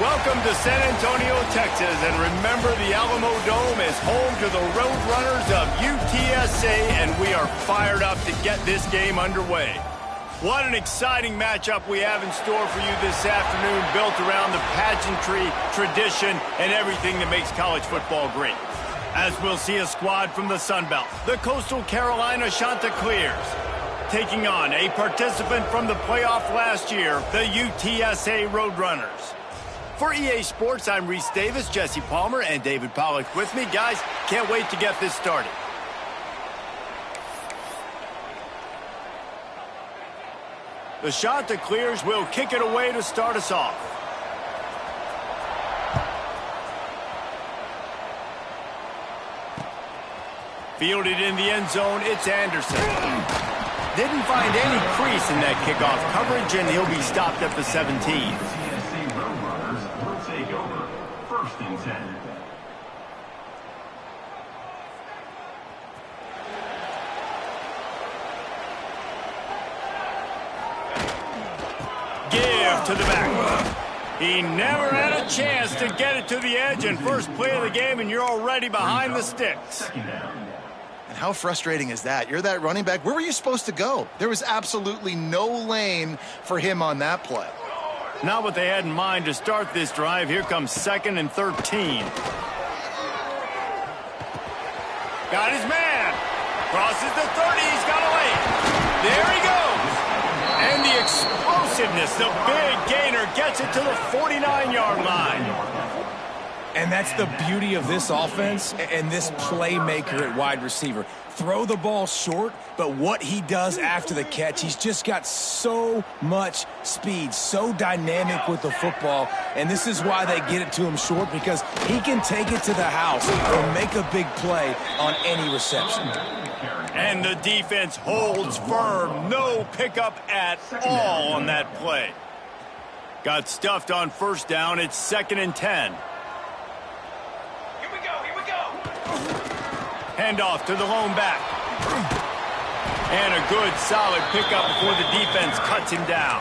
Welcome to San Antonio, Texas, and remember the Alamo Dome is home to the Roadrunners of UTSA, and we are fired up to get this game underway. What an exciting matchup we have in store for you this afternoon, built around the pageantry, tradition, and everything that makes college football great. As we'll see a squad from the Sun Belt, the Coastal Carolina Chanticleers, taking on a participant from the playoff last year, the UTSA Roadrunners. For EA Sports, I'm Reese Davis, Jesse Palmer, and David Pollack with me. Guys, can't wait to get this started. The Chanticleers will kick it away to start us off. Fielded in the end zone, it's Anderson. Didn't find any crease in that kickoff coverage, and he'll be stopped at the 17. Take over. First and 10. Give to the back. He never had a chance to get it to the edge, and first play of the game, and you're already behind the sticks. And how frustrating is that? You're that running back. Where were you supposed to go? There was absolutely no lane for him on that play. Not what they had in mind to start this drive. Here comes 2nd and 13. Got his man. Crosses the 30. He's got a lane. There he goes. And the explosiveness, the big gainer, gets it to the 49-yard line. And that's the beauty of this offense and this playmaker at wide receiver. Throw the ball short, but what he does after the catch, he's just got so much speed, so dynamic with the football, and this is why they get it to him short, because he can take it to the house or make a big play on any reception. And the defense holds firm. No pickup at all on that play. Got stuffed on first down. It's 2nd and 10. Handoff to the lone back. And a good, solid pickup before the defense cuts him down.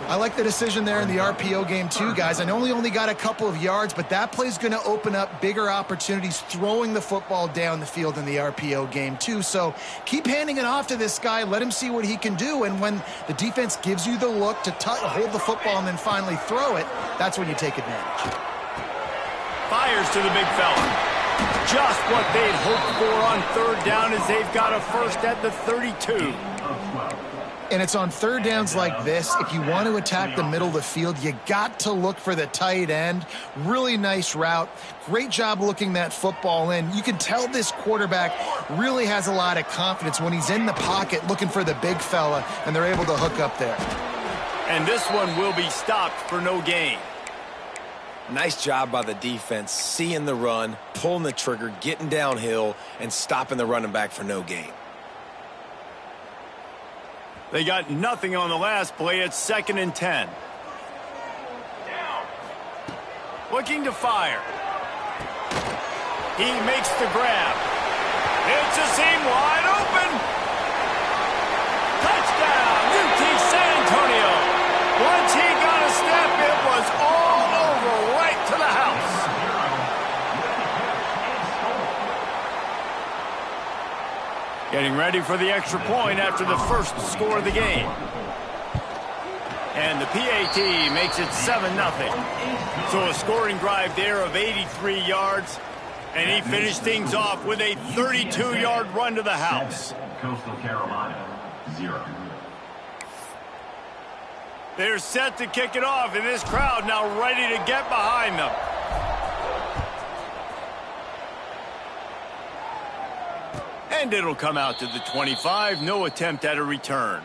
I like the decision there in the RPO game too, guys. I know he only got a couple of yards, but that play's going to open up bigger opportunities throwing the football down the field in the RPO game too. So keep handing it off to this guy. Let him see what he can do. And when the defense gives you the look to hold the football and then finally throw it, that's when you take advantage. Fires to the big fella. Just what they'd hoped for on third down, as they've got a first at the 32. And it's on third downs like this, if you want to attack the middle of the field, you got to look for the tight end. Really nice route. Great job looking that football in. You can tell this quarterback really has a lot of confidence when he's in the pocket looking for the big fella, and they're able to hook up there. And this one will be stopped for no gain. Nice job by the defense, seeing the run, pulling the trigger, getting downhill, and stopping the running back for no gain. They got nothing on the last play. It's 2nd and 10. Looking to fire. He makes the grab. It's a seam wide open. Touchdown, UT San Antonio. Once he got a step, it was all over, right to the house. Getting ready for the extra point after the first score of the game. And the PAT makes it 7-0. So a scoring drive there of 83 yards. And he finished things off with a 32-yard run to the house. Coastal Carolina, 0. They're set to kick it off, and this crowd now ready to get behind them. And it'll come out to the 25. No attempt at a return.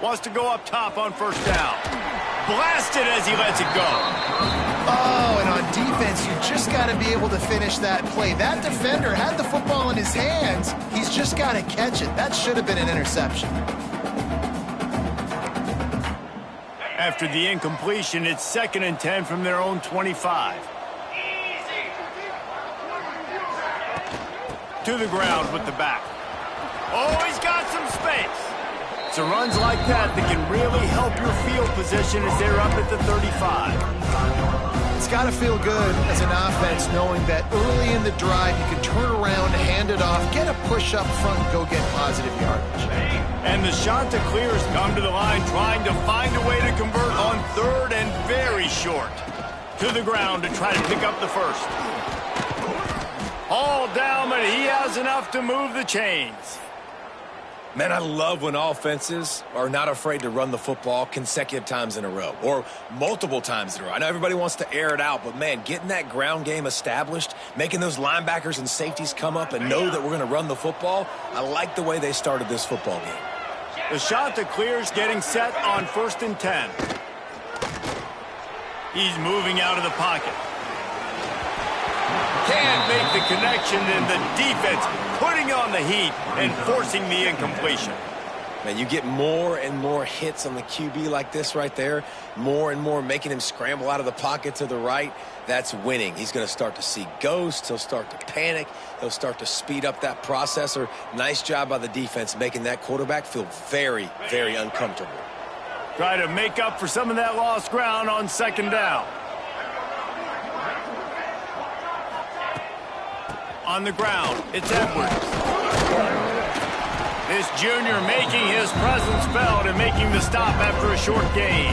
Wants to go up top on first down. Blasted as he lets it go. Oh, and on defense, you just got to be able to finish that play. That defender had the football in his hands. He's just got to catch it. That should have been an interception. After the incompletion, it's 2nd and 10 from their own 25. To the ground with the back. Oh, he's got some space. It's runs like that can really help your field position as they're up at the 35. It's got to feel good as an offense knowing that early in the drive you can turn around, hand it off, get a push up front, and go get positive yardage. And the shot to clear has come to the line, trying to find a way to convert on 3rd and very short. To the ground to try to pick up the first. All down, but he has enough to move the chains. Man, I love when offenses are not afraid to run the football consecutive times in a row or multiple times in a row. I know everybody wants to air it out, but, man, getting that ground game established, making those linebackers and safeties come up and know that we're going to run the football, I like the way they started this football game. The shot to clear is getting set on 1st and 10. He's moving out of the pocket. Can't make the connection, and the defense putting on the heat and forcing the incompletion. Man, you get more and more hits on the QB like this right there, more and more making him scramble out of the pocket to the right. That's winning. He's going to start to see ghosts. He'll start to panic. He'll start to speed up that processor. Nice job by the defense making that quarterback feel very, very uncomfortable. Try to make up for some of that lost ground on 2nd down. On the ground, it's Edwards. This junior making his presence felt and making the stop after a short gain.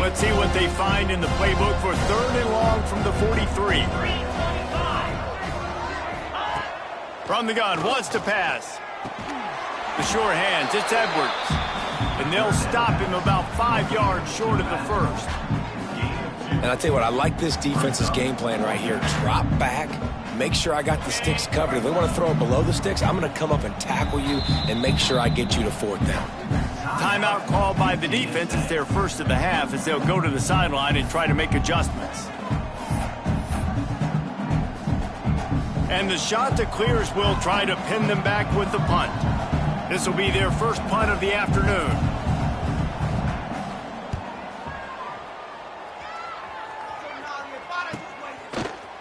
Let's see what they find in the playbook for 3rd and long from the 43. From the gun, wants to pass. The sure hands, it's Edwards. And they'll stop him about 5 yards short of the first. And I tell you what, I like this defense's game plan right here. Drop back, make sure I got the sticks covered. If they want to throw it below the sticks, I'm going to come up and tackle you and make sure I get you to 4th down. Timeout called by the defense. It's their first of the half as they'll go to the sideline and try to make adjustments. And the shot to clears will try to pin them back with the punt. This will be their first punt of the afternoon.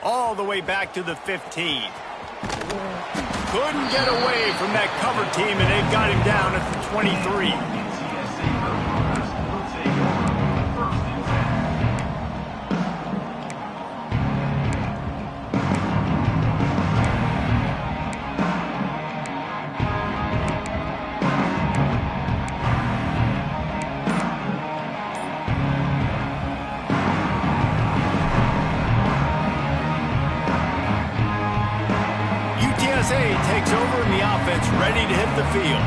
All the way back to the 15. Couldn't get away from that cover team, and they've got him down at the 23. UTSA takes over in the offense, ready to hit the field.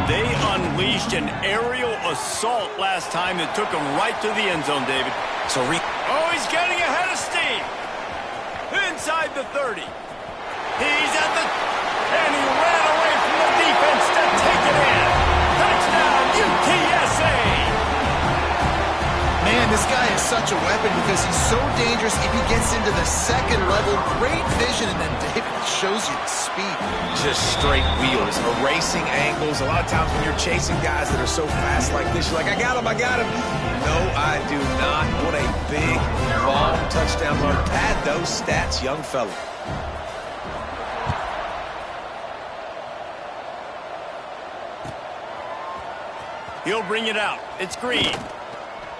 They unleashed an aerial assault last time that took them right to the end zone, David. Oh, he's getting ahead of steam. Inside the 30. He's at the... And he ran away from the defense to take it in. Touchdown, UTSA! Man, this guy is such a weapon because he's so dangerous if he gets into the 2nd level. Great vision, and then David shows you the speed. Just straight wheels, erasing angles. A lot of times when you're chasing guys that are so fast like this, you're like, I got him, I got him. No, I do not. What a big, long touchdown run. Pad those stats, young fella. He'll bring it out. It's Green.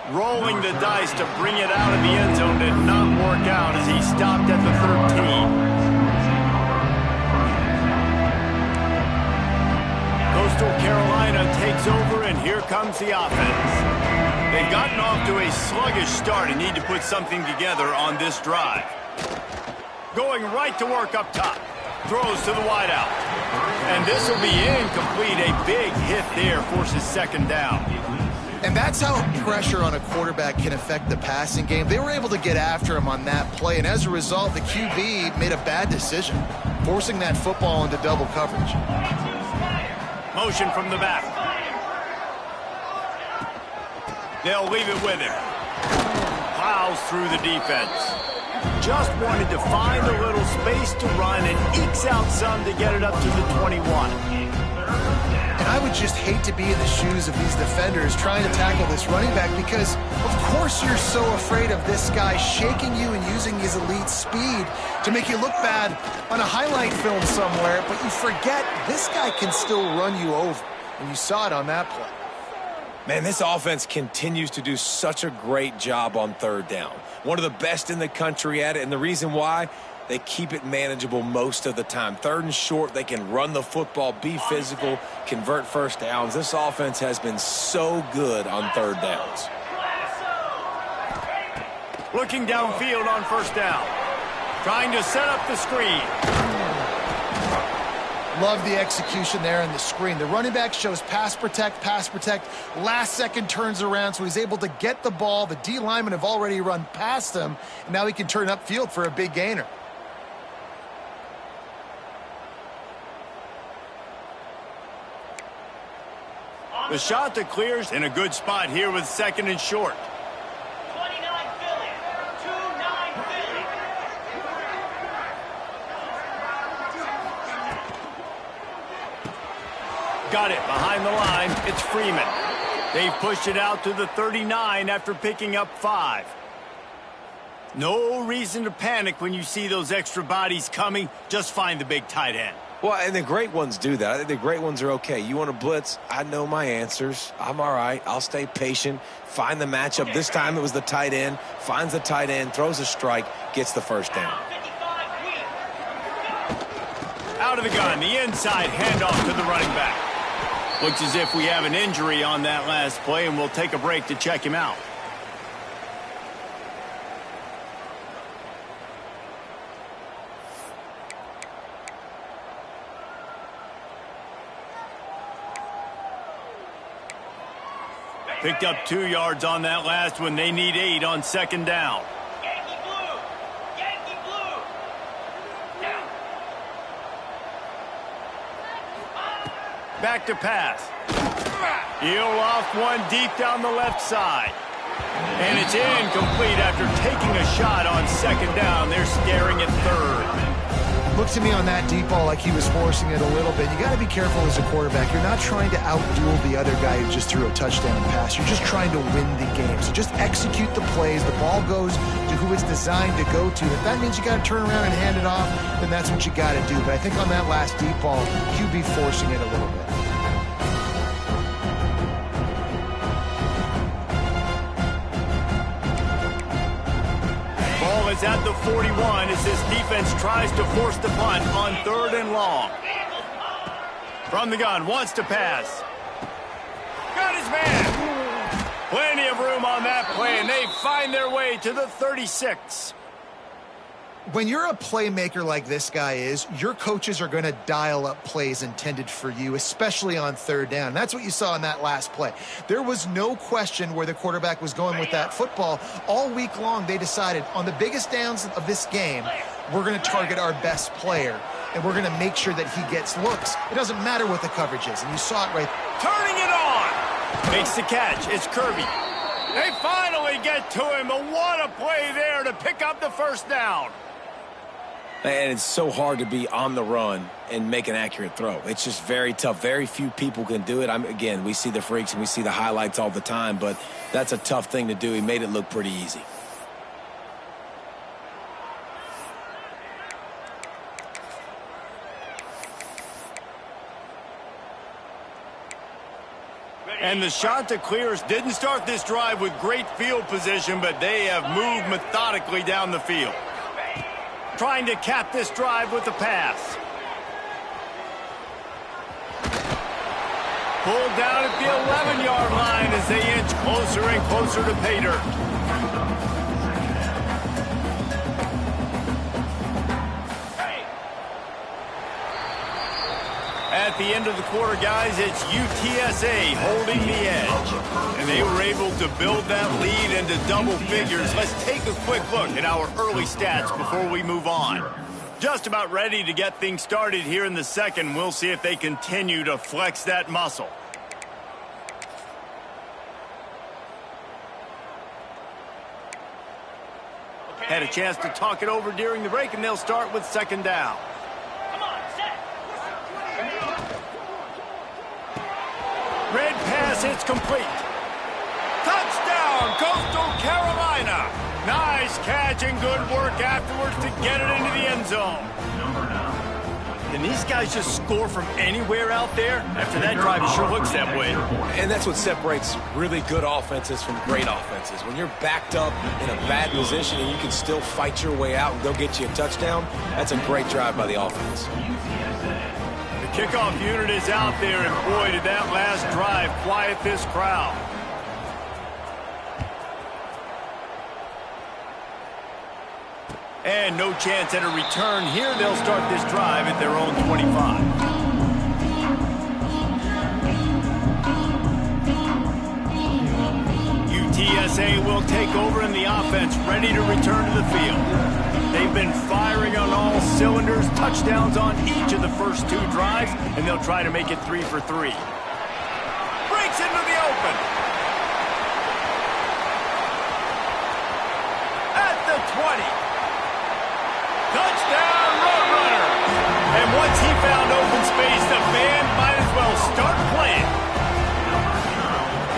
Rolling the dice to bring it out of the end zone did not work out as he stopped at the 13. Coastal Carolina takes over, and here comes the offense. They've gotten off to a sluggish start and need to put something together on this drive. Going right to work up top. Throws to the wideout. And this will be incomplete. A big hit there forces 2nd down. And that's how pressure on a quarterback can affect the passing game. They were able to get after him on that play, and as a result, the QB made a bad decision, forcing that football into double coverage. Motion from the back. They'll leave it with him. Plows through the defense. Just wanted to find a little space to run and ekes out some to get it up to the 21. And I would just hate to be in the shoes of these defenders trying to tackle this running back because, of course, you're so afraid of this guy shaking you and using his elite speed to make you look bad on a highlight film somewhere, but you forget this guy can still run you over, and you saw it on that play. Man, this offense continues to do such a great job on third down. One of the best in the country at it, and the reason why, they keep it manageable most of the time. Third and short, they can run the football, be physical, convert first downs. This offense has been so good on third downs. Looking downfield on first down. Trying to set up the screen. Love the execution there in the screen. The running back shows pass protect, last second turns around, so he's able to get the ball. The D linemen have already run past him, and now he can turn upfield for a big gainer. The shot that clears in a good spot here with second and short. 29 Philly. 2-9 Philly. Got it behind the line. It's Freeman. They've pushed it out to the 39 after picking up 5. No reason to panic when you see those extra bodies coming. Just find the big tight end. Well, and the great ones do that. I think the great ones are okay. You want to blitz? I know my answers. I'm all right. I'll stay patient. Find the matchup. This time it was the tight end. Finds the tight end, throws a strike, gets the first down. Out of the gun, the inside handoff to the running back. Looks as if we have an injury on that last play, and we'll take a break to check him out. Picked up 2 yards on that last one. They need 8 on second down. Yankee blue. Yankee blue. Down. Back to pass. He'll off one deep down the left side. And it's incomplete after taking a shot on second down. They're staring at third. Looked to me on that deep ball like he was forcing it a little bit. You got to be careful as a quarterback. You're not trying to outduel the other guy who just threw a touchdown pass. You're just trying to win the game. So just execute the plays. The ball goes to who it's designed to go to. If that means you got to turn around and hand it off, then that's what you got to do. But I think on that last deep ball, QB forcing it a little bit. Ball is at the 41 as this defense tries to force the punt on third and long. From the gun, wants to pass. Got his man. Plenty of room on that play, and they find their way to the 36. When you're a playmaker like this guy is, your coaches are going to dial up plays intended for you, especially on third down. That's what you saw in that last play. There was no question where the quarterback was going with that football. All week long, they decided on the biggest downs of this game, we're going to target our best player, and we're going to make sure that he gets looks. It doesn't matter what the coverage is, and you saw it right. Turning it on. Makes the catch. It's Kirby. They finally get to him, but what a play there to pick up the first down. And it's so hard to be on the run and make an accurate throw. It's just very tough. Very few people can do it. Again, we see the freaks and we see the highlights all the time, but that's a tough thing to do. He made it look pretty easy. And the shot that clears didn't start this drive with great field position, but they have moved methodically down the field. Trying to cap this drive with the pass. Pulled down at the 11-yard line as they inch closer and closer to pay dirt. at the end of the quarter, guys. It's UTSA holding the edge. And they were able to build that lead into double figures. Let's take a quick look at our early stats before we move on. Just about ready to get things started here in the second. We'll see if they continue to flex that muscle. Had a chance to talk it over during the break, and they'll start with second down. Come on, set. Red pass, it's complete. Touchdown, Coastal Carolina. Nice catch and good work afterwards to get it into the end zone. And these guys just score from anywhere out there? After that drive, it sure looks that way. And that's what separates really good offenses from great offenses. When you're backed up in a bad position and you can still fight your way out and go get you a touchdown, that's a great drive by the offense. The kickoff unit is out there, and boy, did that last drive quiet this crowd. And no chance at a return here. They'll start this drive at their own 25. UTSA will take over in the offense, ready to return to the field. They've been firing on all cylinders, touchdowns on each of the first two drives, and they'll try to make it 3 for 3. Breaks into the open. At the 20. Touchdown, Roadrunner! And once he found open space, the band might as well start playing.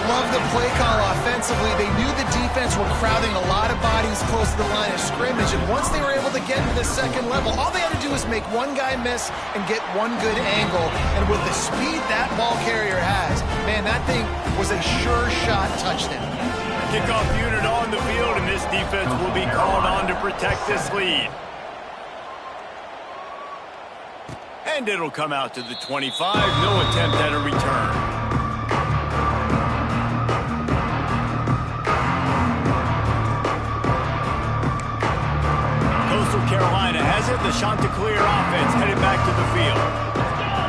Love the play call offensively. They knew the defense were crowding a lot of bodies close to the line of scrimmage, and once they were able to get to the second level, all they had to do was make one guy miss and get one good angle. And with the speed that ball carrier has, man, that thing was a sure shot touchdown. Kickoff unit on the field, and this defense will be called on to protect this lead. And it'll come out to the 25. No attempt at a return. Coastal Carolina has it. The Chanticleer offense headed back to the field.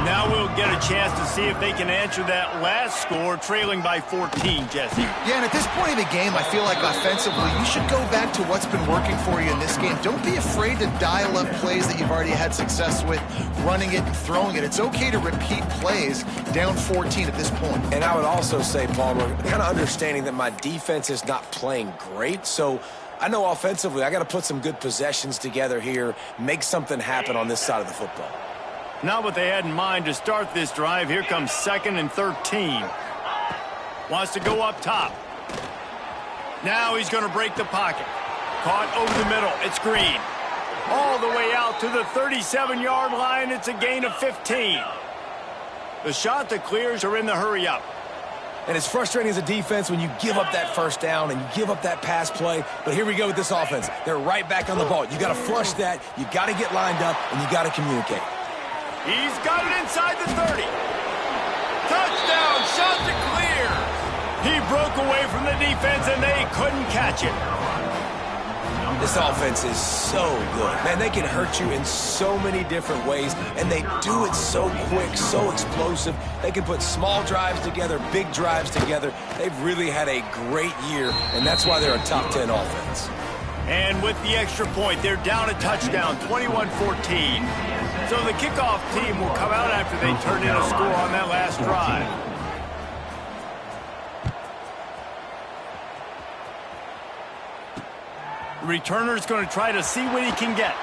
Now we'll get a chance to see if they can answer that last score, trailing by 14, Jesse. Yeah, and at this point in the game, I feel like offensively, you should go back to what's been working for you in this game. Don't be afraid to dial up plays that you've already had success with, running it and throwing it. It's okay to repeat plays down 14 at this point. And I would also say, Palmer, kind of understanding that my defense is not playing great, so I know offensively I got to put some good possessions together here, make something happen on this side of the football. Not what they had in mind to start this drive. Here comes 2nd and 13. Wants to go up top. Now he's going to break the pocket. Caught over the middle. It's Green. All the way out to the 37-yard line. It's a gain of 15. The Chanticleers are in the hurry up. And it's frustrating as a defense when you give up that first down and you give up that pass play. But here we go with this offense. They're right back on the ball. You got to flush that. You got to get lined up, and you got to communicate. He's got it inside the 30. Touchdown, Chanticleer. He broke away from the defense, and they couldn't catch it. This offense is so good. Man, they can hurt you in so many different ways, and they do it so quick, so explosive. They can put small drives together, big drives together. They've really had a great year, and that's why they're a top 10 offense. And with the extra point, they're down a touchdown, 21-14. So the kickoff team will come out after they turn in a score on that last drive. The returner's going to try to see what he can get.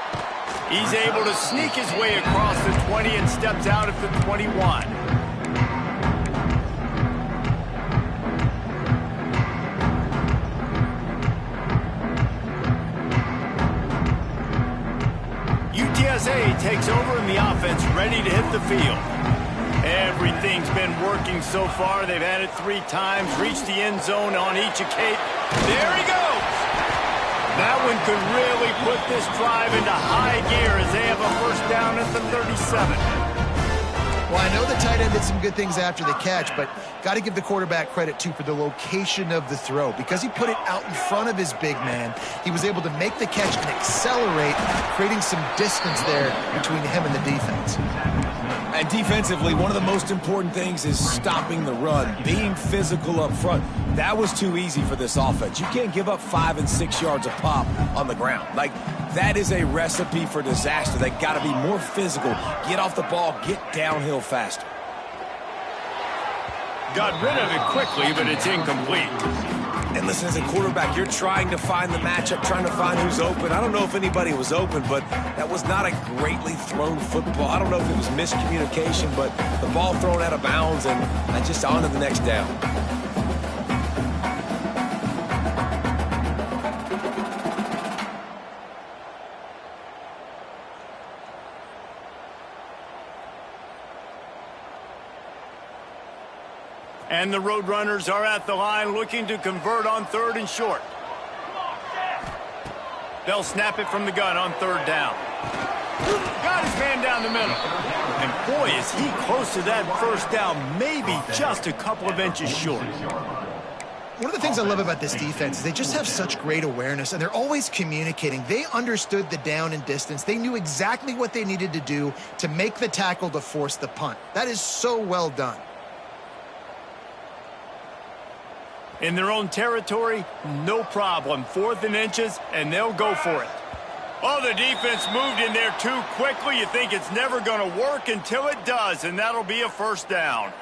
He's able to sneak his way across the 20 and steps out at the 21. UTSA takes over in the offense, ready to hit the field. Everything's been working so far. They've had it 3 times, reached the end zone on each occasion. There he goes! That one could really put this drive into high gear as they have a first down at the 37. Well, I know the tight end did some good things after the catch, but got to give the quarterback credit, too, for the location of the throw. Because he put it out in front of his big man, he was able to make the catch and accelerate, creating some distance there between him and the defense. And defensively, one of the most important things is stopping the run, being physical up front. That was too easy for this offense. You can't give up 5 and 6 yards a pop on the ground. Like, that is a recipe for disaster. They got to be more physical, get off the ball, get downhill faster. Got rid of it quickly, but it's incomplete. And listen, as a quarterback, you're trying to find the matchup, trying to find who's open. I don't know if anybody was open, but that was not a greatly thrown football. I don't know if it was miscommunication, but the ball thrown out of bounds and just on to the next down. And the Roadrunners are at the line looking to convert on 3rd and short. They'll snap it from the gun on 3rd down. Got his man down the middle. And boy, is he close to that 1st down, maybe just a couple of inches short. One of the things I love about this defense is they just have such great awareness, and they're always communicating. They understood the down and distance. They knew exactly what they needed to do to make the tackle to force the punt. That is so well done. In their own territory, no problem. 4th and inches, and they'll go for it. Oh, the defense moved in there too quickly. You think it's never going to work until it does, and that'll be a 1st down.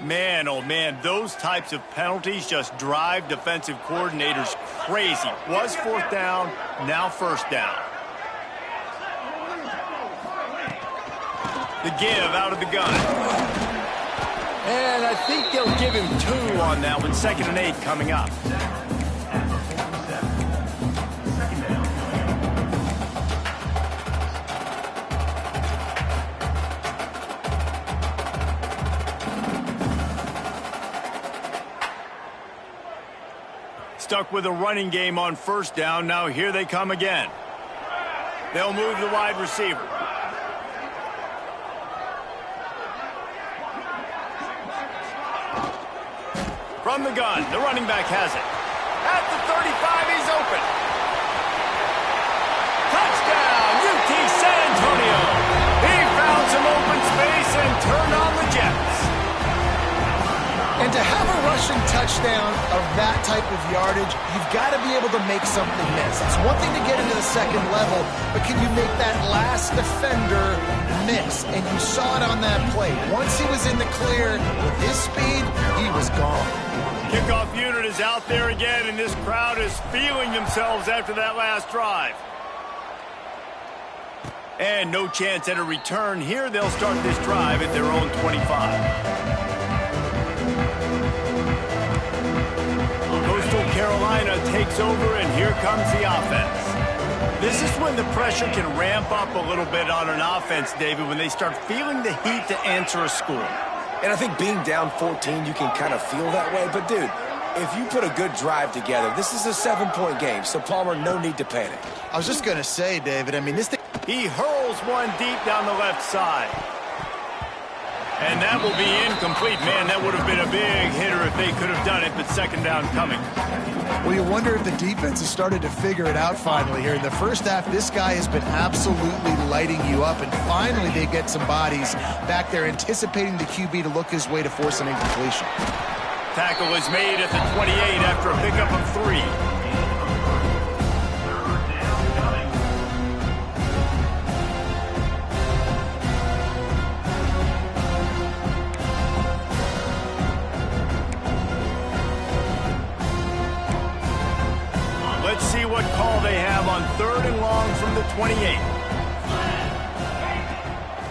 Man, oh man, those types of penalties just drive defensive coordinators crazy. Was 4th down, now 1st down. The give out of the gun. And I think they'll give him 2 on that one. 2nd and 8 coming up. Stuck with a running game on 1st down. Now here they come again. They'll move the wide receiver. From the gun, the running back has it. At the 35, he's open. Touchdown, UT San Antonio. He found some open space and turned on the Jets. And to have a rushing touchdown of that type of yardage, you've got to be able to make something miss. It's one thing to get into the 2nd level, but can you make that last defender miss? And you saw it on that play. Once he was in the clear with his speed, he was gone. Kickoff unit is out there again, and this crowd is feeling themselves after that last drive. And no chance at a return here. They'll start this drive at their own 25. Coastal Carolina takes over, and here comes the offense. This is when the pressure can ramp up a little bit on an offense, David, when they start feeling the heat to answer a score. And I think being down 14, you can kind of feel that way. But, dude, if you put a good drive together, this is a 7-point game. So, Palmer, no need to panic. I was just going to say, David, I mean, this thing... He hurls one deep down the left side. And that will be incomplete. Man, that would have been a big hitter if they could have done it, but 2nd down coming. Well, you wonder if the defense has started to figure it out finally here. In the 1st half, this guy has been absolutely lighting you up, and finally they get some bodies back there anticipating the QB to look his way to force an incompletion. Tackle is made at the 28 after a pickup of 3. Let's see what call they have on 3rd and long from the 28.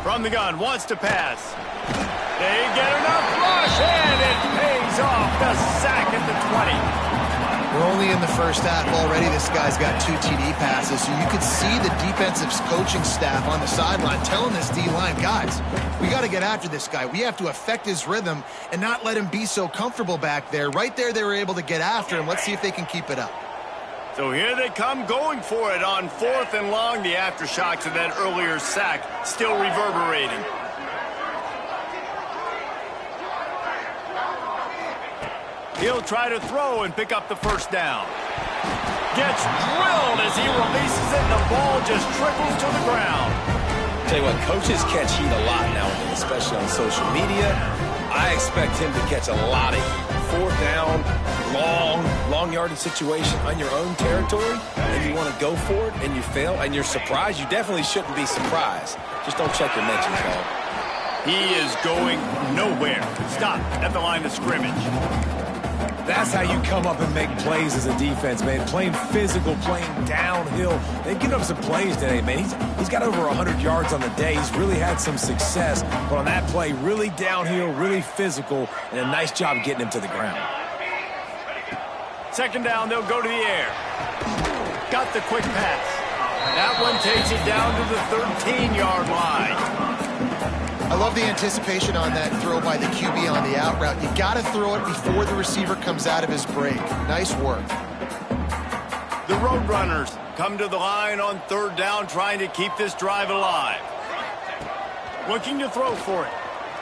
From the gun, wants to pass. They get enough rush, and it pays off. The sack at the 20. We're only in the 1st half already. This guy's got 2 TD passes, so you could see the defensive coaching staff on the sideline telling this D-line, guys, we got to get after this guy. We have to affect his rhythm and not let him be so comfortable back there. Right there, they were able to get after him. Let's see if they can keep it up. So here they come going for it on 4th and long. The aftershocks of that earlier sack still reverberating. He'll try to throw and pick up the 1st down. Gets drilled as he releases it, and the ball just trickles to the ground. Tell you what, coaches catch heat a lot nowadays, especially on social media. I expect him to catch a lot of heat. Fourth down, long yardage situation on your own territory, and you want to go for it, and you fail, and you're surprised. You definitely shouldn't be surprised. Just don't check your mentions, dog. He is going nowhere. Stop at the line of scrimmage. That's how you come up and make plays as a defense, man. Playing physical, playing downhill. They've given up some plays today, man. He's got over 100 yards on the day. He's really had some success. But on that play, really downhill, really physical, and a nice job getting him to the ground. Second down, they'll go to the air. Got the quick pass. That one takes it down to the 13-yard line. I love the anticipation on that throw by the QB on the out route. You got to throw it before the receiver comes out of his break. Nice work. The Roadrunners come to the line on third down, trying to keep this drive alive. Looking to throw for it.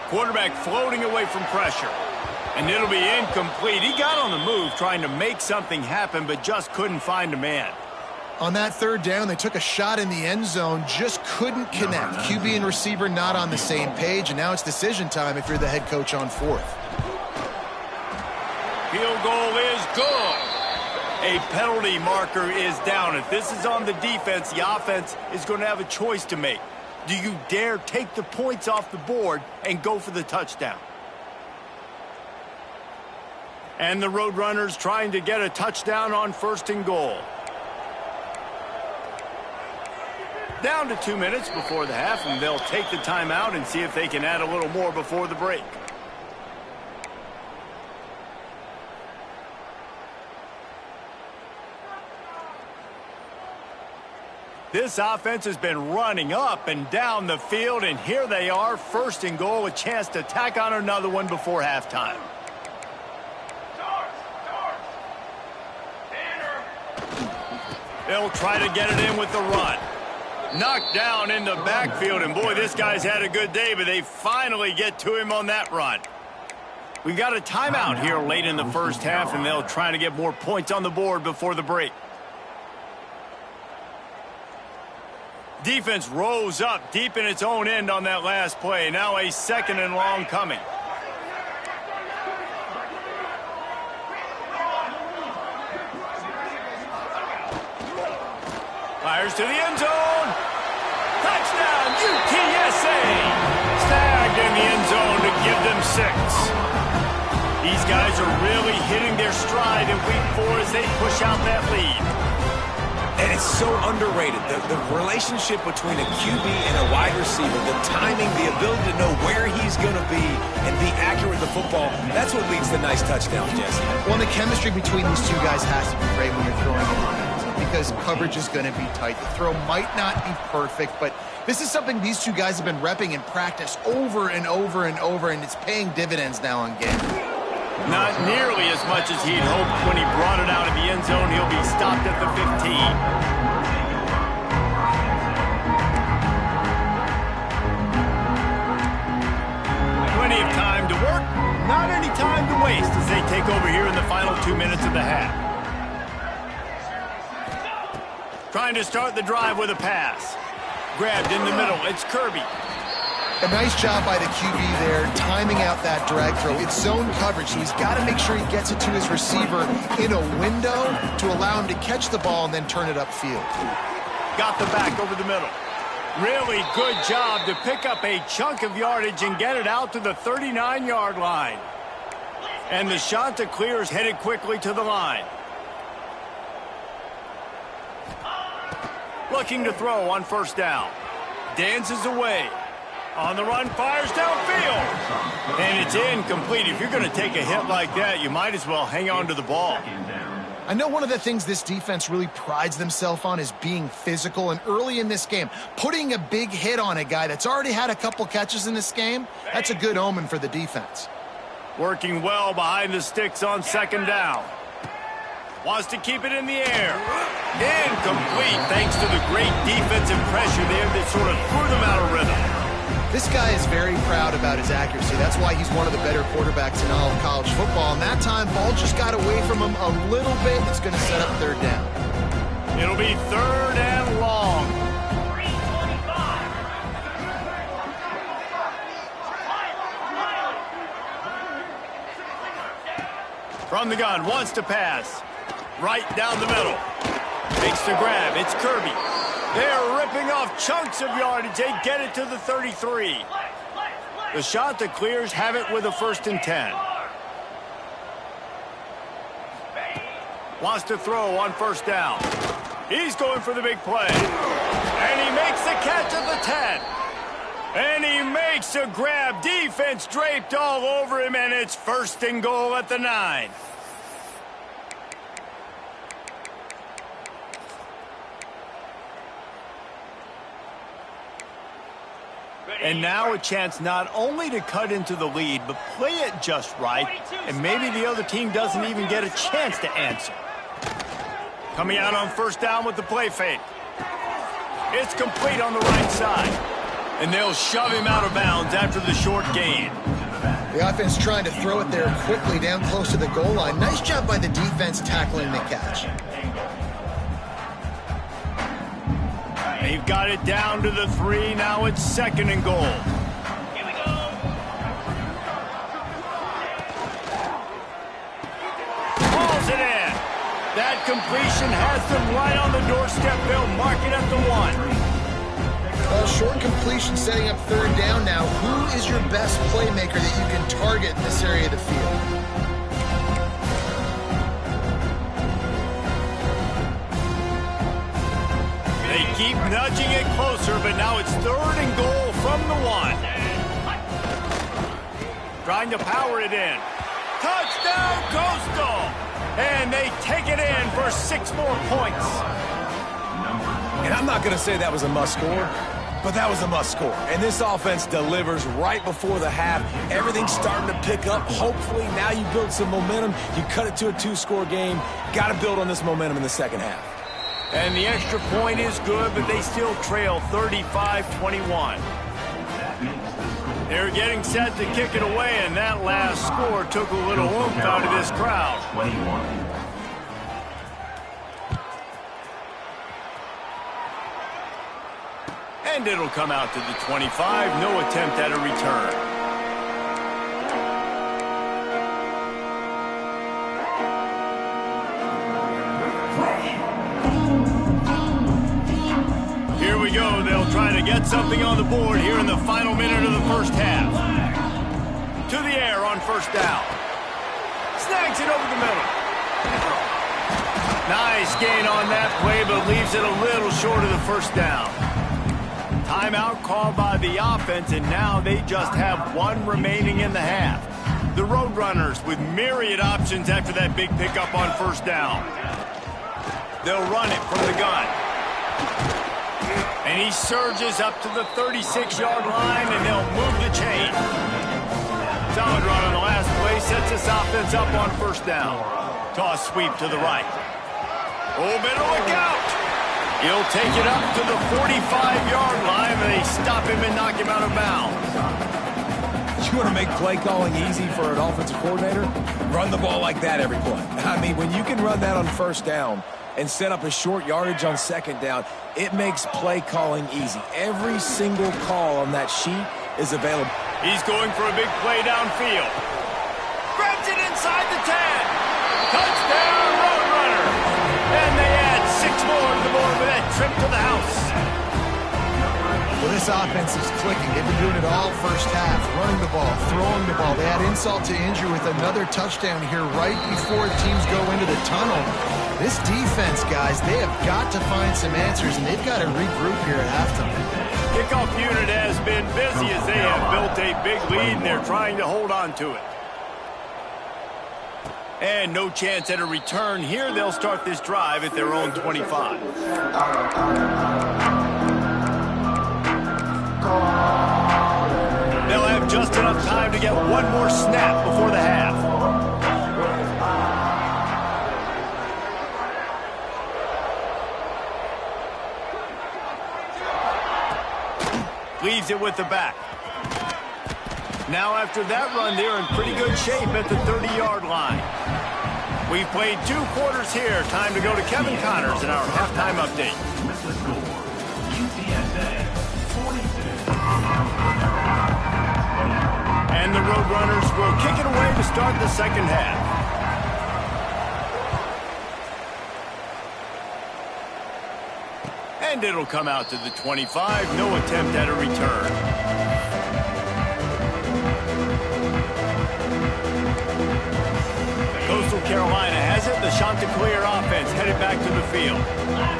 Quarterback floating away from pressure. And it'll be incomplete. He got on the move trying to make something happen, but just couldn't find a man. On that third down, they took a shot in the end zone, just couldn't connect. QB and receiver not on the same page, and now it's decision time if you're the head coach on fourth. Field goal is good. A penalty marker is down. If this is on the defense, the offense is going to have a choice to make. Do you dare take the points off the board and go for the touchdown? And the Roadrunners trying to get a touchdown on first and goal. Down to 2 minutes before the half, and they'll take the timeout and see if they can add a little more before the break. This offense has been running up and down the field, and here they are, first and goal, a chance to tack on another one before halftime. They'll try to get it in with the run. Knocked down in the backfield, and boy, this guy's had a good day, but they finally get to him on that run. We got a timeout here late in the first half, and they'll try to get more points on the board before the break. Defense rose up deep in its own end on that last play. Now a second and long coming. Fires to the end zone. Touchdown, UTSA. Snagged in the end zone to give them 6. These guys are really hitting their stride in week 4 as they push out that lead. And it's so underrated. The relationship between a QB and a wide receiver, the timing, the ability to know where he's going to be and be accurate with the football, that's what leads to nice touchdowns, Jesse. Well, the chemistry between these two guys has to be great when you're throwing it because coverage is going to be tight. The throw might not be perfect, but this is something these two guys have been repping in practice over and over and over, and it's paying dividends now on game. Not nearly as much as he'd hoped when he brought it out of the end zone. He'll be stopped at the 15. Plenty of time to work, not any time to waste as they take over here in the final 2 minutes of the half. Trying to start the drive with a pass. Grabbed in the middle, it's Kirby. A nice job by the QB there, timing out that drag throw. It's zone coverage, so he's got to make sure he gets it to his receiver in a window to allow him to catch the ball and then turn it upfield. Got the back over the middle. Really good job to pick up a chunk of yardage and get it out to the 39-yard line. And the shot to clear is headed quickly to the line. Looking to throw on first down. Dances away. On the run, fires downfield. And it's incomplete. If you're going to take a hit like that, you might as well hang on to the ball. I know one of the things this defense really prides themselves on is being physical, and early in this game, putting a big hit on a guy that's already had a couple catches in this game, that's a good omen for the defense. Working well behind the sticks on second down. Wants to keep it in the air. Incomplete thanks to the great defensive pressure there that sort of threw them out of rhythm. This guy is very proud about his accuracy. That's why he's one of the better quarterbacks in all of college football. And that time, ball just got away from him a little bit. It's going to set up third down. It'll be third and long. From the gun, wants to pass. Right down the middle. Makes the grab. It's Kirby. They're ripping off chunks of yardage. They get it to the 33. The shot that clears have it with a 1st and 10. Wants to throw on 1st down. He's going for the big play. And he makes the catch at the 10. And he makes a grab. Defense draped all over him, and it's 1st and goal at the 9. And now a chance not only to cut into the lead, but play it just right, and maybe the other team doesn't even get a chance to answer. Coming out on 1st down with the play fake. It's complete on the right side. And they'll shove him out of bounds after the short gain. The offense trying to throw it there quickly down close to the goal line. Nice job by the defense tackling the catch. They've got it down to the 3. Now it's 2nd and goal. Here we go. Hauls it in. That completion has them right on the doorstep. They'll mark it at the 1. Well, short completion setting up 3rd down now. Who is your best playmaker that you can target in this area of the field? They keep nudging it closer, but now it's 3rd and goal from the 1. Trying to power it in. Touchdown, Coastal! And they take it in for 6 more points. And I'm not going to say that was a must-score, but that was a must-score. And this offense delivers right before the half. Everything's starting to pick up. Hopefully, now you build some momentum. You cut it to a 2-score game. Got to build on this momentum in the 2nd half. And the extra point is good, but they still trail 35-21. They're getting set to kick it away, and that last score took a little oomph out of this crowd. 21. And it'll come out to the 25. No attempt at a return. Here we go. They'll try to get something on the board here in the final minute of the 1st half. To the air on 1st down. Snags it over the middle. Nice gain on that play, but leaves it a little short of the 1st down. Timeout called by the offense, and now they just have 1 remaining in the half. The Roadrunners with myriad options after that big pickup on 1st down. They'll run it from the gun. And he surges up to the 36-yard line, and they'll move the chain. Solid run on the last play, sets this offense up on 1st down. Toss sweep to the right. Oh, better look out. He'll take it up to the 45-yard line, and they stop him and knock him out of bounds. You want to make play calling easy for an offensive coordinator? Run the ball like that every play. I mean, when you can run that on 1st down and set up a short yardage on 2nd down, it makes play calling easy. Every single call on that sheet is available. He's going for a big play downfield. Grabs it inside the 10. Touchdown, Roadrunner. And they add 6 more to the board with that trip to the house. Well, this offense is clicking. They've been doing it all 1st half, running the ball, throwing the ball. They add insult to injury with another touchdown here right before teams go into the tunnel. This defense, guys, they have got to find some answers, and they've got to regroup here at halftime. Kickoff unit has been busy as they have built a big lead, and they're trying to hold on to it. And no chance at a return here. They'll start this drive at their own 25. They'll have just enough time to get 1 more snap before the half. Leaves it with the back. Now after that run, they're in pretty good shape at the 30-yard line. We've played 2 quarters here. Time to go to Kevin Connors in our halftime update. With the score, UTSA 42. And the Roadrunners will kick it away to start the 2nd half. And it'll come out to the 25. No attempt at a return. Coastal Carolina has it. The Chanticleer offense headed back to the field.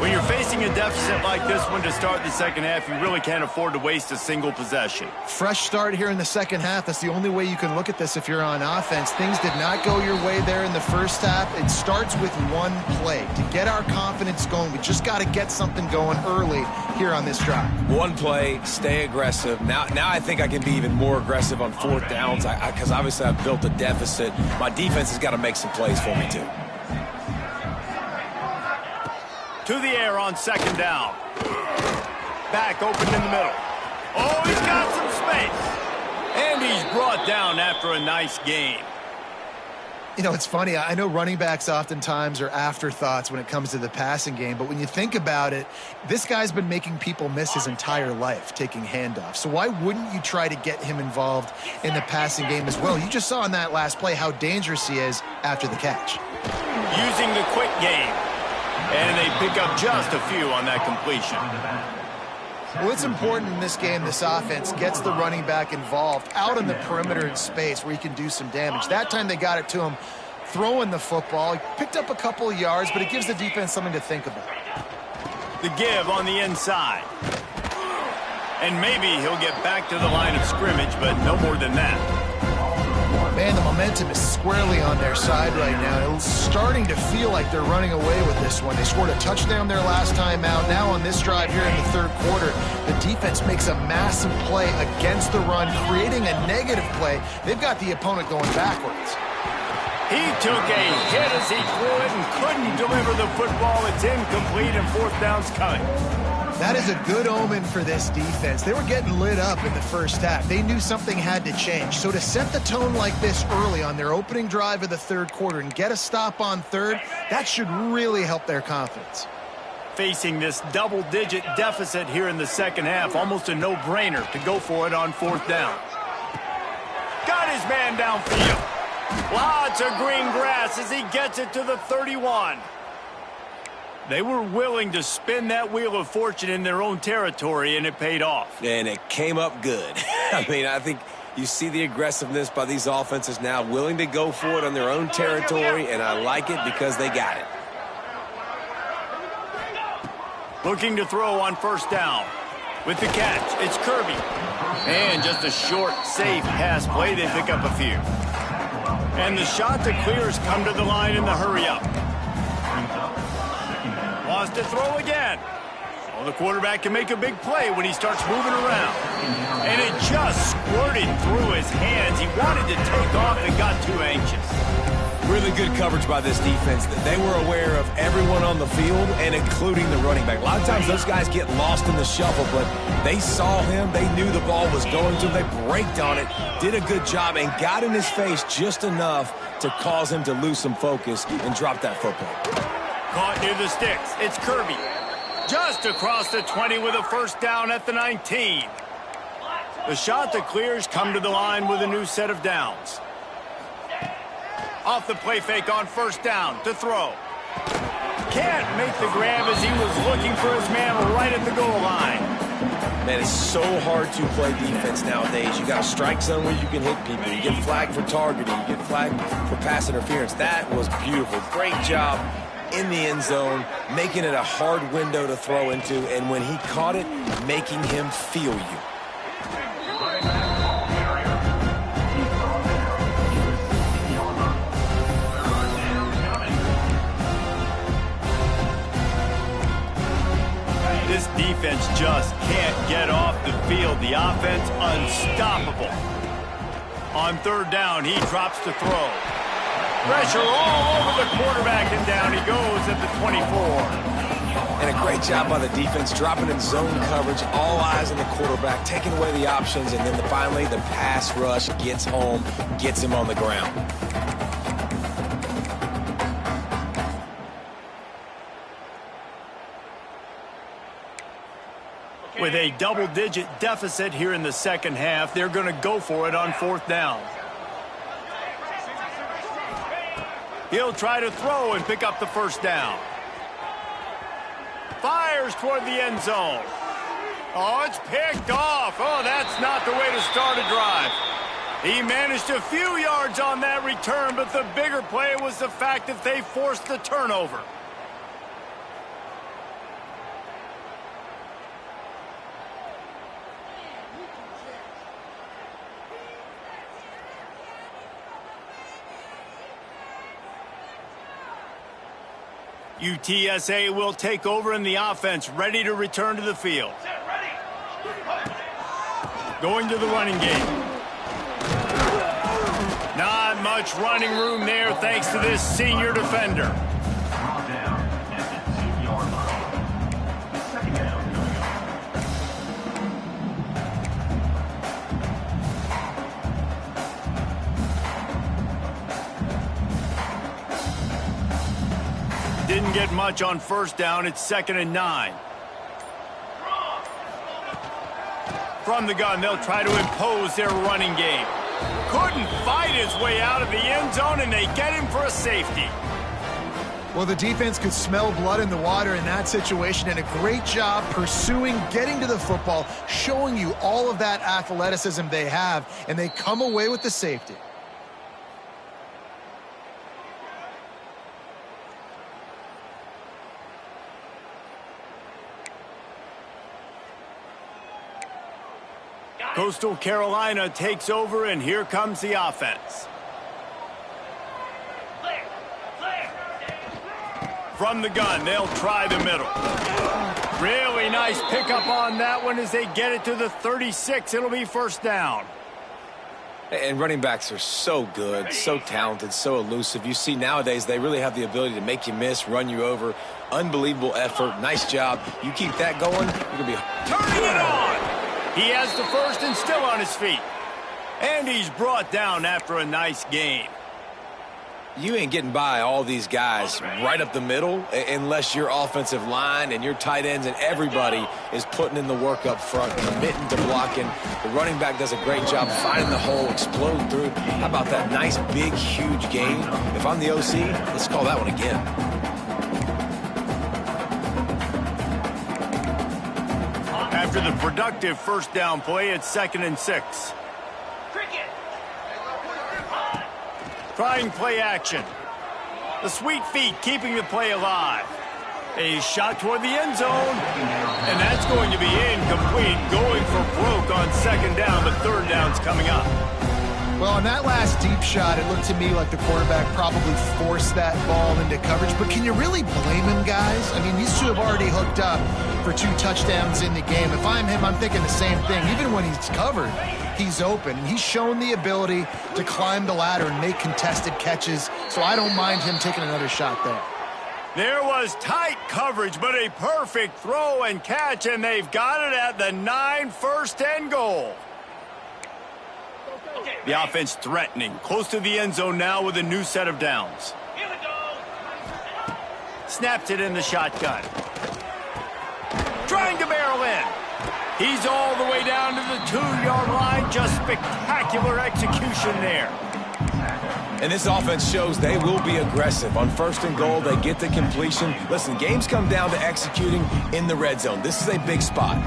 When you're facing a deficit like this one to start the second half, you really can't afford to waste a single possession. Fresh start here in the second half. That's the only way you can look at this if you're on offense. Things did not go your way there in the first half. It starts with one play. To get our confidence going, we just got to get something going early here on this drive. One play, stay aggressive. Now I think I can be even more aggressive on fourth downs because obviously I've built a deficit. My defense has got to make some plays for me too. To the air on second down. Back open in the middle. Oh, he's got some space. And he's brought down after a nice gain. You know, it's funny. I know running backs oftentimes are afterthoughts when it comes to the passing game, but when you think about it, this guy's been making people miss his entire life taking handoffs. So why wouldn't you try to get him involved in the passing game as well? You just saw in that last play how dangerous he is after the catch. Using the quick game. And they pick up just a few on that completion. Well, it's important in this game this offense gets the running back involved out in the perimeter in space where he can do some damage. That time they got it to him throwing the football. He picked up a couple of yards, but it gives the defense something to think about. The give on the inside. And maybe he'll get back to the line of scrimmage, but no more than that. Man, the momentum is squarely on their side right now. It's starting to feel like they're running away with this one. They scored a touchdown their last time out. Now on this drive here in the third quarter, the defense makes a massive play against the run, creating a negative play. They've got the opponent going backwards. He took a hit as he threw it and couldn't deliver the football. It's incomplete and fourth down's coming. That is a good omen for this defense. They were getting lit up in the first half. They knew something had to change. So to set the tone like this early on their opening drive of the third quarter and get a stop on third, that should really help their confidence. Facing this double-digit deficit here in the second half, almost a no-brainer to go for it on fourth down. Got his man downfield. Lots of green grass as he gets it to the 31. They were willing to spin that wheel of fortune in their own territory, and it paid off. And it came up good. I mean, I think you see the aggressiveness by these offenses now, willing to go for it on their own territory, and I like it because they got it. Looking to throw on first down. With the catch, it's Kirby. And just a short, safe pass play, they pick up a few. And the Chanticleers come to the line in the hurry-up. Wants to throw again. Well, the quarterback can make a big play when he starts moving around. And it just squirted through his hands. He wanted to take off and got too anxious. Really good coverage by this defense. They were aware of everyone on the field and including the running back. A lot of times those guys get lost in the shuffle, but they saw him. They knew the ball was going to him. They braked on it, did a good job, and got in his face just enough to cause him to lose some focus and drop that football. Caught near the sticks. It's Kirby. Just across the 20 with a first down at the 19. The Chanticleers come to the line with a new set of downs. Off the play fake on first down to throw. Can't make the grab as he was looking for his man right at the goal line. Man, it's so hard to play defense nowadays. You got a strike zone where you can hit people. You get flagged for targeting. You get flagged for pass interference. That was beautiful. Great job in the end zone, making it a hard window to throw into, and when he caught it, making him feel you. This defense just can't get off the field. The offense unstoppable. On third down, he drops to throw. Pressure all over the quarterback, and down he goes at the 24. And a great job by the defense, dropping in zone coverage, all eyes on the quarterback, taking away the options, and then finally the pass rush gets home, gets him on the ground. With a double-digit deficit here in the second half, they're going to go for it on fourth down. He'll try to throw and pick up the first down. fires toward the end zone. Oh, it's picked off. Oh, that's not the way to start a drive. He managed a few yards on that return, but the bigger play was the fact that they forced the turnover. UTSA will take over in the offense, ready to return to the field. Going to the running game. Not much running room there thanks to this senior defender. Brought down at the 2-yard line. Second down coming up. Didn't get much on first down. It's 2nd and 9. From the gun, they'll try to impose their running game. Couldn't fight his way out of the end zone, and they get him for a safety. Well, the defense could smell blood in the water in that situation, and a great job pursuing, getting to the football, showing you all of that athleticism they have, and they come away with the safety. Coastal Carolina takes over, and here comes the offense. From the gun, they'll try the middle. Really nice pickup on that one as they get it to the 36. It'll be first down. And running backs are so good, so talented, so elusive. You see nowadays they really have the ability to make you miss, run you over. Unbelievable effort. Nice job. You keep that going, you're going to be turning it on. He has the first and still on his feet. And he's brought down after a nice gain. You ain't getting by all these guys right up the middle unless your offensive line and your tight ends and everybody is putting in the work up front, committing to blocking. The running back does a great job finding the hole, exploding through. How about that nice, big, huge gain? If I'm the OC, let's call that one again. After the productive first down play, it's 2nd and 6. Trying play action. The sweet feet keeping the play alive. A shot toward the end zone. And that's going to be incomplete. Going for broke on 2nd down, but 3rd down's coming up. Well, on that last deep shot, it looked to me like the quarterback probably forced that ball into coverage. But can you really blame him, guys? I mean, these two have already hooked up for 2 touchdowns in the game. If I'm him, I'm thinking the same thing. Even when he's covered, he's open. He's shown the ability to climb the ladder and make contested catches, so I don't mind him taking another shot there. There was tight coverage, but a perfect throw and catch, and they've got it at the 9, 1st and goal. The offense threatening, close to the end zone now with a new set of downs. Here we go. Snaps it in the shotgun. Trying to barrel in. He's all the way down to the 2-yard line. Just spectacular execution there. And this offense shows they will be aggressive. On 1st and goal, they get the completion. Listen, games come down to executing in the red zone. This is a big spot.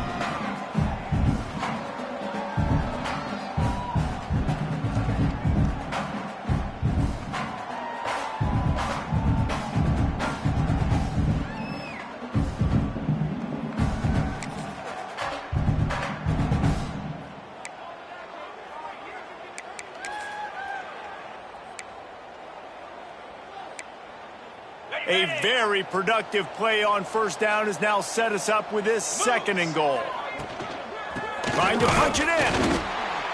A very productive play on 1st down has now set us up with this 2nd and goal. Trying to punch it in.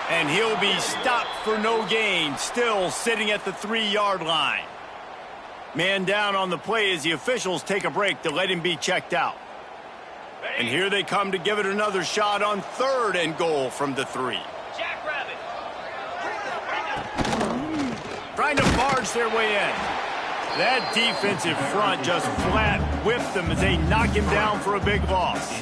And he'll be stopped for no gain, still sitting at the 3-yard line. Man down on the play as the officials take a break to let him be checked out. And here they come to give it another shot on 3rd and goal from the 3. Jackrabbit. Trying to barge their way in. That defensive front just flat whipped them as they knock him down for a big loss.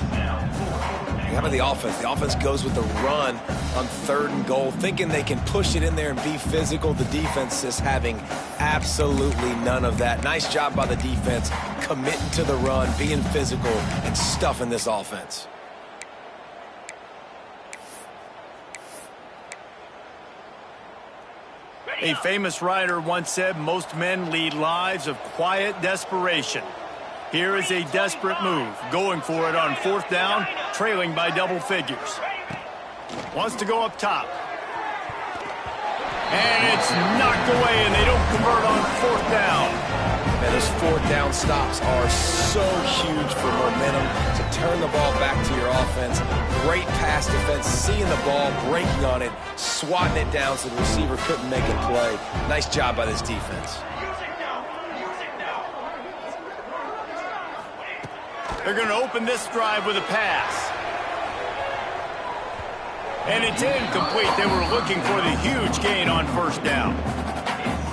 How about the offense? The offense goes with the run on 3rd and goal, thinking they can push it in there and be physical. The defense is having absolutely none of that. Nice job by the defense, committing to the run, being physical, and stuffing this offense. A famous writer once said, most men lead lives of quiet desperation. Here is a desperate move, going for it on 4th down, trailing by double figures. Wants to go up top. And it's knocked away, and they don't convert on 4th down. Man, those 4th down stops are so huge for momentum to turn the ball back to your offense. Great pass defense, seeing the ball, breaking on it, swatting it down so the receiver couldn't make a play. Nice job by this defense. They're going to open this drive with a pass. And it's incomplete. They were looking for the huge gain on 1st down.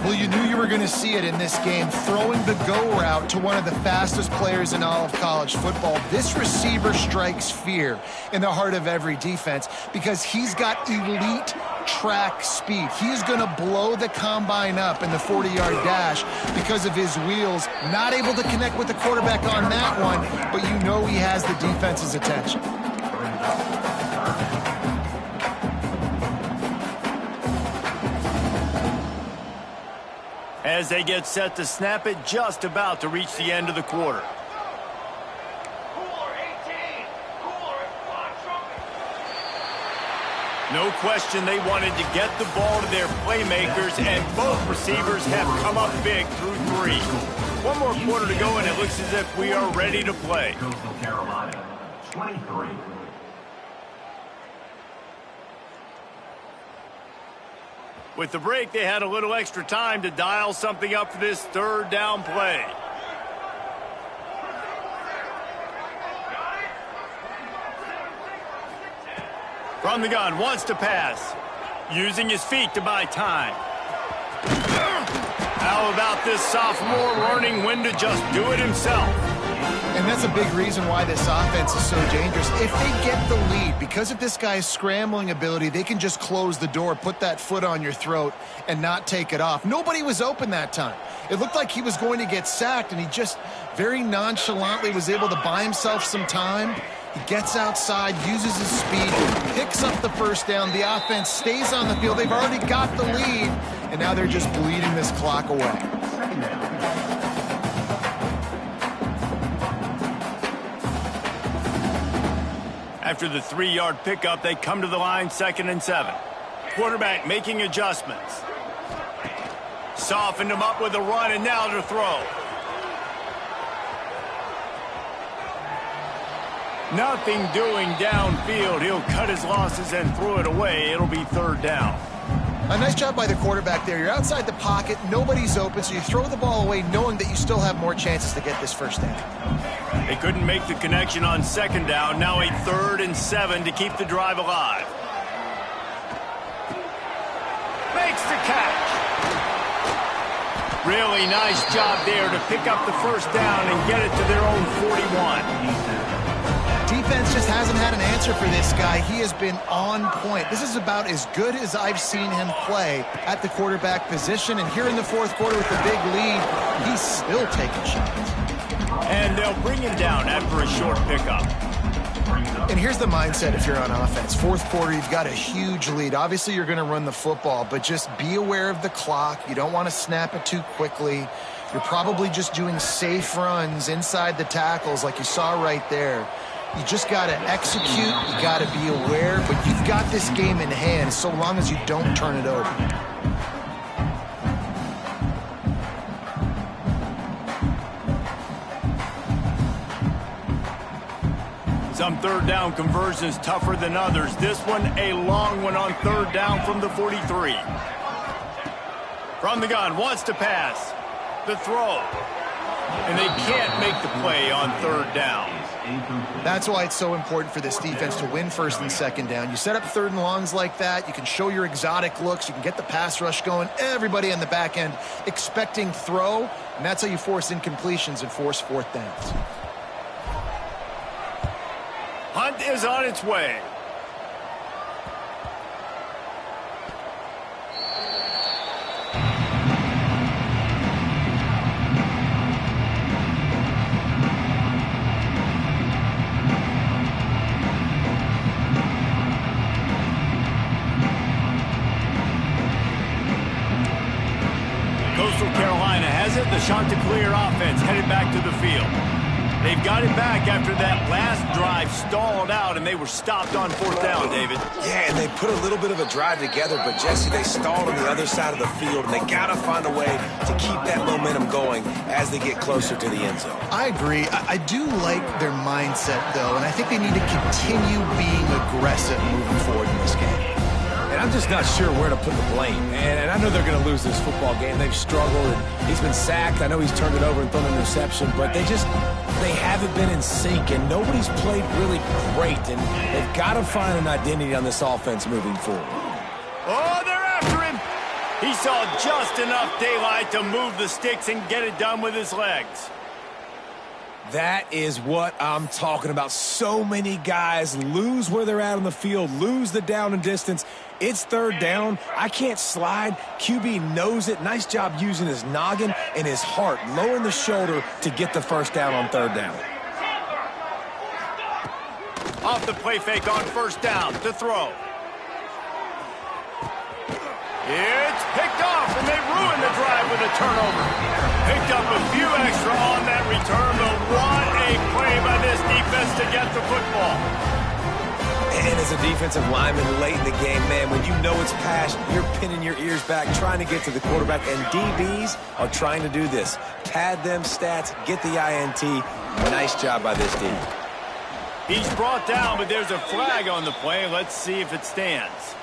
Well, you knew you were going to see it in this game, throwing the go route to one of the fastest players in all of college football. This receiver strikes fear in the heart of every defense because he's got elite track speed. He's going to blow the combine up in the 40-yard dash because of his wheels. Not able to connect with the quarterback on that one, but you know he has the defense's attention. As they get set to snap it, just about to reach the end of the quarter. No question they wanted to get the ball to their playmakers, and both receivers have come up big through 3. One more quarter to go, and it looks as if we are ready to play. Coastal Carolina, 23. With the break, they had a little extra time to dial something up for this 3rd down play. From the gun, wants to pass. Using his feet to buy time. How about this sophomore learning when to just do it himself? And that's a big reason why this offense is so dangerous. If they get the lead, because of this guy's scrambling ability, they can just close the door, put that foot on your throat, and not take it off. Nobody was open that time. It looked like he was going to get sacked, and he just very nonchalantly was able to buy himself some time. He gets outside, uses his speed, picks up the 1st down. The offense stays on the field. They've already got the lead, and now they're just bleeding this clock away. After the 3-yard pickup, they come to the line, 2nd and 7. Quarterback making adjustments. Softened him up with a run, and now to throw. Nothing doing downfield. He'll cut his losses and throw it away. It'll be 3rd down. A nice job by the quarterback there. You're outside the pocket. Nobody's open, so you throw the ball away knowing that you still have more chances to get this 1st down. They couldn't make the connection on 2nd down. Now a 3rd and 7 to keep the drive alive. Makes the catch. Really nice job there to pick up the 1st down and get it to their own 41. Defense just hasn't had an answer for this guy. He has been on point. This is about as good as I've seen him play at the quarterback position. And here in the 4th quarter with the big lead, he's still taking shots. And they'll bring him down after a short pickup. And here's the mindset if you're on offense. 4th quarter, you've got a huge lead. Obviously, you're going to run the football, but just be aware of the clock. You don't want to snap it too quickly. You're probably just doing safe runs inside the tackles like you saw right there. You just got to execute. You got to be aware, but you've got this game in hand so long as you don't turn it over. Some 3rd down conversions tougher than others. This one a long one on 3rd down from the 43. From the gun, wants to pass. The throw. And they can't make the play on 3rd down. That's why it's so important for this defense to win 1st and 2nd down. You set up 3rd and longs like that. You can show your exotic looks. You can get the pass rush going. Everybody on the back end expecting throw. And that's how you force incompletions and force 4th downs. Hunt is on its way. Coastal Carolina has it. The Chanticleer offense headed back to the field. They've got it back after that last drive stalled out, and they were stopped on fourth down, David. Yeah, and they put a little bit of a drive together, but, Jesse, they stalled on the other side of the field, and they got to find a way to keep that momentum going as they get closer to the end zone. I agree. I do like their mindset, though, and I think they need to continue being aggressive moving forward in this game. And I'm just not sure where to put the blame. And I know they're going to lose this football game. They've struggled, and he's been sacked. I know he's turned it over and thrown an interception, but they haven't been in sync, and nobody's played really great, and they've got to find an identity on this offense moving forward. Oh, they're after him. He saw just enough daylight to move the sticks and get it done with his legs. That is what I'm talking about. So many guys lose where they're at on the field, lose the down and distance. It's third down. I can't slide. QB knows it. Nice job using his noggin and his heart, lowering the shoulder to get the first down on third down. Off the play fake on first down to throw. It's picked off, and they ruin the drive with a turnover. Picked up a few extra on that return, but what a play by this defense to get the football. And as a defensive lineman late in the game, man, when you know it's past, you're pinning your ears back, trying to get to the quarterback, and DBs are trying to do this. Pad them stats, get the INT. Nice job by this D. He's brought down, but there's a flag on the play. Let's see if it stands.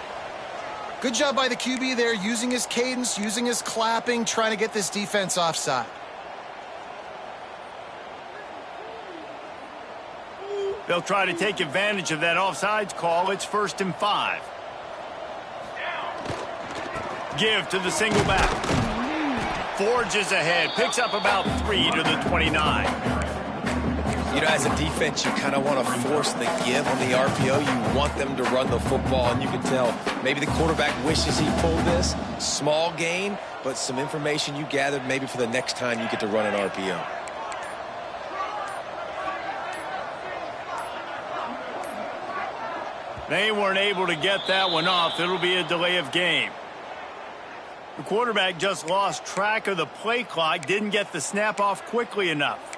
Good job by the QB there, using his cadence, using his clapping, trying to get this defense offside. They'll try to take advantage of that offsides call. It's 1st and 5. Give to the single back. Forges ahead. Picks up about 3 to the 29. You know, as a defense, you kind of want to force the give on the RPO. You want them to run the football, and you can tell maybe the quarterback wishes he pulled this. Small gain, but some information you gathered maybe for the next time you get to run an RPO. They weren't able to get that one off. It'll be a delay of game. The quarterback just lost track of the play clock, didn't get the snap off quickly enough.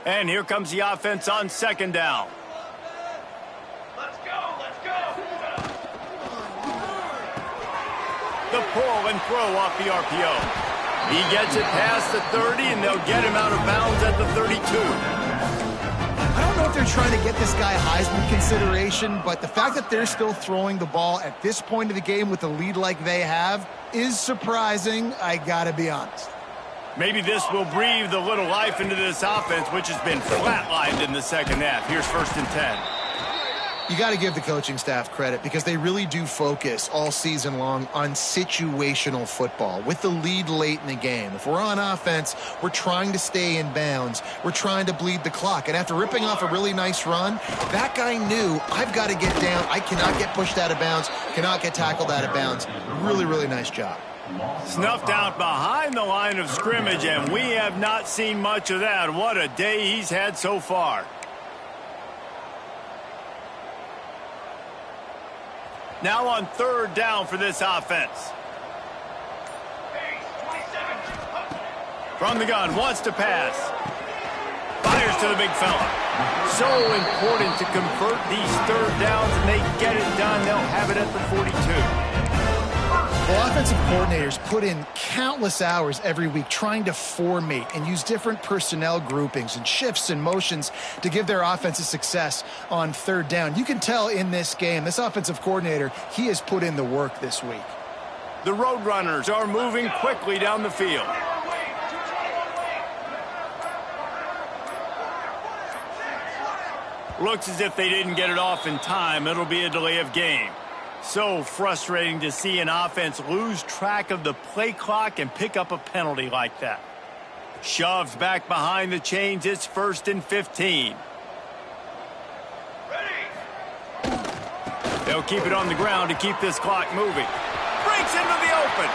And here comes the offense on 2nd down. Let's go, let's go. The pull and throw off the RPO. He gets it past the 30, and they'll get him out of bounds at the 32. I don't know if they're trying to get this guy Heisman consideration, but the fact that they're still throwing the ball at this point of the game with the lead like they have is surprising, I gotta be honest. Maybe this will breathe a little life into this offense, which has been flatlined in the second half. Here's 1st and 10. You got to give the coaching staff credit because they really do focus all season long on situational football with the lead late in the game. If we're on offense, we're trying to stay in bounds. We're trying to bleed the clock. And after ripping off a really nice run, that guy knew, I've got to get down. I cannot get pushed out of bounds, cannot get tackled out of bounds. Really, really nice job. Snuffed out behind the line of scrimmage, and we have not seen much of that. What a day he's had so far. Now on 3rd down for this offense. From the gun, wants to pass. Fires to the big fella. So important to convert these 3rd downs, and they get it done. They'll have it at the 42. Well, offensive coordinators put in countless hours every week trying to formate and use different personnel groupings and shifts and motions to give their offensive success on 3rd down. You can tell in this game, this offensive coordinator, he has put in the work this week. The Roadrunners are moving quickly down the field. Looks as if they didn't get it off in time. It'll be a delay of game. So frustrating to see an offense lose track of the play clock and pick up a penalty like that. Shoved back behind the chains. It's 1st and 15. Ready. They'll keep it on the ground to keep this clock moving. Breaks into the open.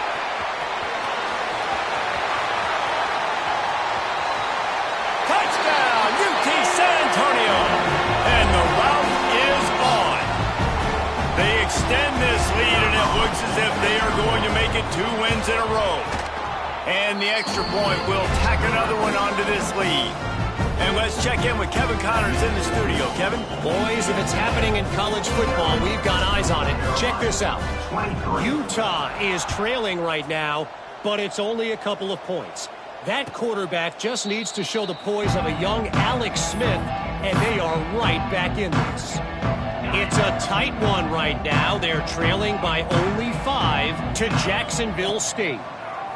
Touchdown, UT San Antonio. And the route is on. They extend this lead, and it looks as if they are going to make it 2 wins in a row. And the extra point will tack another one onto this lead. And let's check in with Kevin Connors in the studio. Kevin? Boys, if it's happening in college football, we've got eyes on it. Check this out. Utah is trailing right now, but it's only a couple of points. That quarterback just needs to show the poise of a young Alex Smith, and they are right back in this. It's a tight one right now. They're trailing by only 5 to Jacksonville State.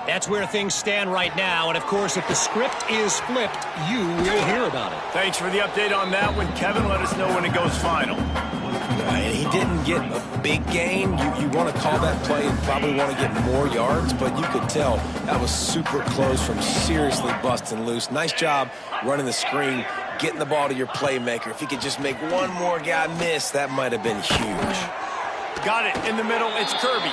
That's where things stand right now, and of course, if the script is flipped, you will hear about it. Thanks for the update on that one, Kevin. Let us know when it goes final. And he didn't get a big gain. You want to call that play and probably want to get more yards, but you could tell that was super close from seriously busting loose. Nice job running the screen, getting the ball to your playmaker. If he could just make one more guy miss, that might have been huge. Got it in the middle. It's Kirby.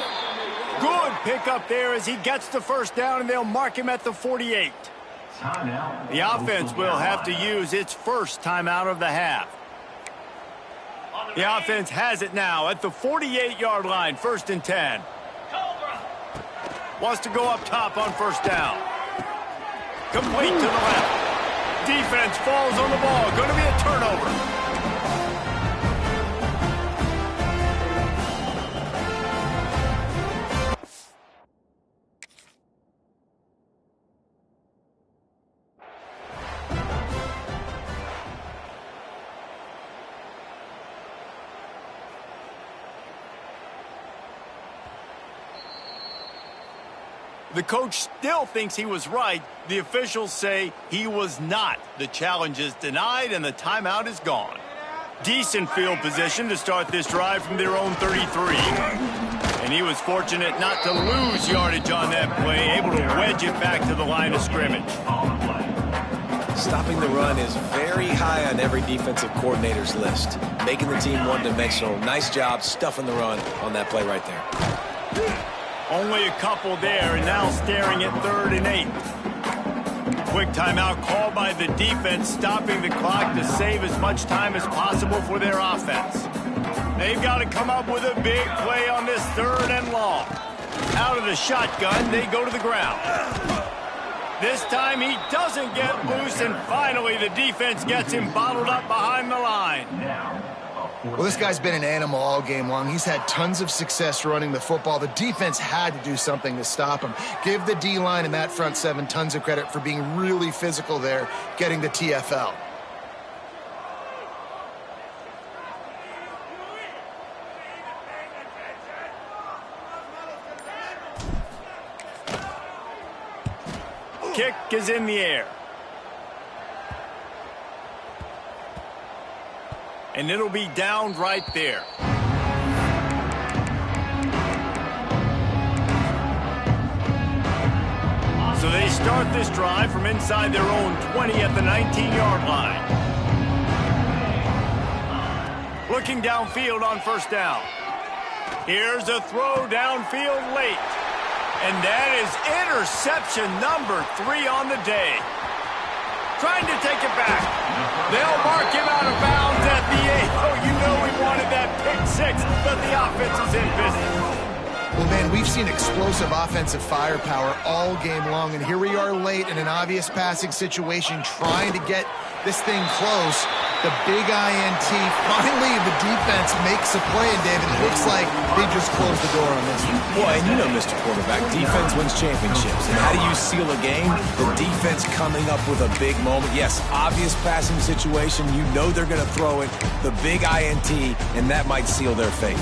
Good pickup there as he gets the first down, and they'll mark him at the 48. The offense will have to use its first timeout of the half. The offense has it now at the 48-yard line, 1st and 10. Wants to go up top on first down. Complete to the left. Defense falls on the ball. Going to be a turnover. The coach still thinks he was right. The officials say he was not. The challenge is denied, and the timeout is gone. Decent field position to start this drive from their own 33. And he was fortunate not to lose yardage on that play, able to wedge it back to the line of scrimmage. Stopping the run is very high on every defensive coordinator's list. Making the team one-dimensional. Nice job stuffing the run on that play right there. Only a couple there, and now staring at 3rd and 8. Quick timeout called by the defense, stopping the clock to save as much time as possible for their offense. They've got to come up with a big play on this 3rd and long. Out of the shotgun, they go to the ground. This time he doesn't get loose, and finally the defense gets him bottled up behind the line. Well, this guy's been an animal all game long. He's had tons of success running the football. The defense had to do something to stop him. Give the D-line and that front 7 tons of credit for being really physical there, getting the TFL. Kick is in the air. And it'll be down right there. So they start this drive from inside their own 20 at the 19-yard line. Looking downfield on first down. Here's a throw downfield late. And that is interception number 3 on the day. Trying to take it back. They'll mark him out of bounds at the 8. Oh, you know we wanted that pick 6, but the offense is in business. Well, man, we've seen explosive offensive firepower all game long, and here we are late in an obvious passing situation trying to get this thing close. The big INT. Finally, the defense makes a play, and David, it looks like they just closed the door on this one. Boy, and you know, Mr. Quarterback, defense wins championships. And how do you seal a game? The defense coming up with a big moment. Yes, obvious passing situation. You know they're going to throw it. The big INT, and that might seal their fate.